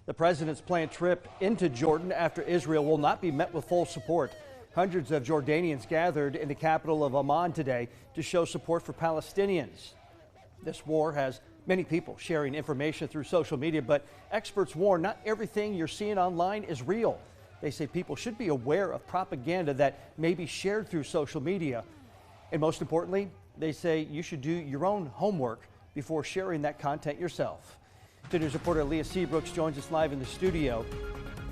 The president's planned trip into Jordan after Israel will not be met with full support. Hundreds of Jordanians gathered in the capital of Amman today to show support for Palestinians. This war has many people sharing information through social media, but experts warn not everything you're seeing online is real. They say people should be aware of propaganda that may be shared through social media. And most importantly, they say you should do your own homework before sharing that content yourself. 2 News reporter Aaliyah Seabrooks joins us live in the studio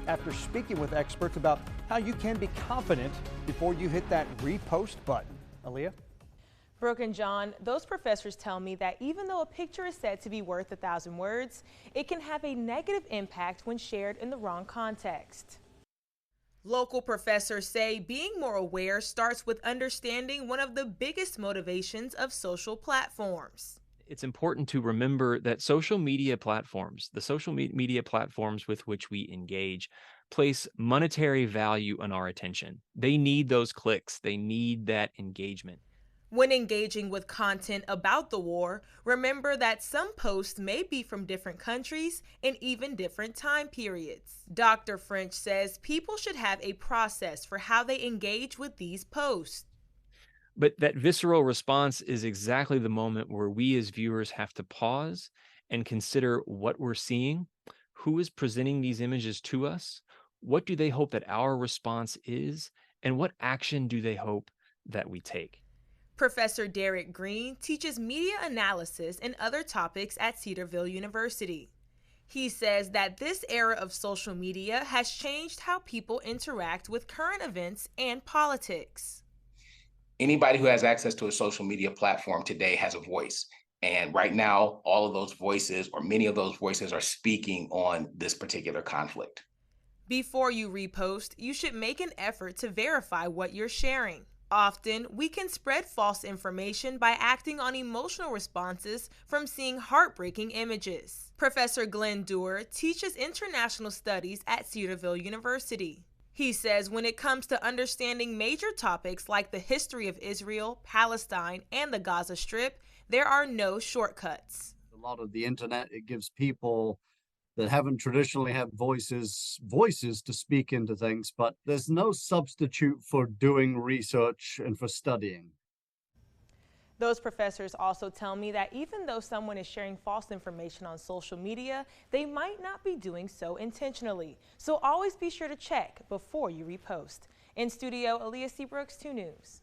after speaking with experts about how you can be confident before you hit that repost button. Aaliyah? Brooke and John, those professors tell me that even though a picture is said to be worth 1,000 words, it can have a negative impact when shared in the wrong context. Local professors say being more aware starts with understanding one of the biggest motivations of social platforms. It's important to remember that social media platforms, the social media platforms with which we engage, place monetary value on our attention. They need those clicks. They need that engagement. When engaging with content about the war, remember that some posts may be from different countries and even different time periods. Dr. French says people should have a process for how they engage with these posts. But that visceral response is exactly the moment where we as viewers have to pause and consider what we're seeing, who is presenting these images to us, what do they hope that our response is, and what action do they hope that we take. Professor Derek Green teaches media analysis and other topics at Cedarville University. He says that this era of social media has changed how people interact with current events and politics. Anybody who has access to a social media platform today has a voice. And right now, all of those voices, or many of those voices, are speaking on this particular conflict. Before you repost, you should make an effort to verify what you're sharing. Often, we can spread false information by acting on emotional responses from seeing heartbreaking images. Professor Glenn Dewar teaches international studies at Cedarville University. He says when it comes to understanding major topics like the history of Israel, Palestine, and the Gaza Strip, there are no shortcuts. A lot of the internet, it gives people that haven't traditionally had voices to speak into things, but there's no substitute for doing research and for studying. Those professors also tell me that even though someone is sharing false information on social media, they might not be doing so intentionally. So always be sure to check before you repost. In studio, Aaliyah Seabrooks, 2 News.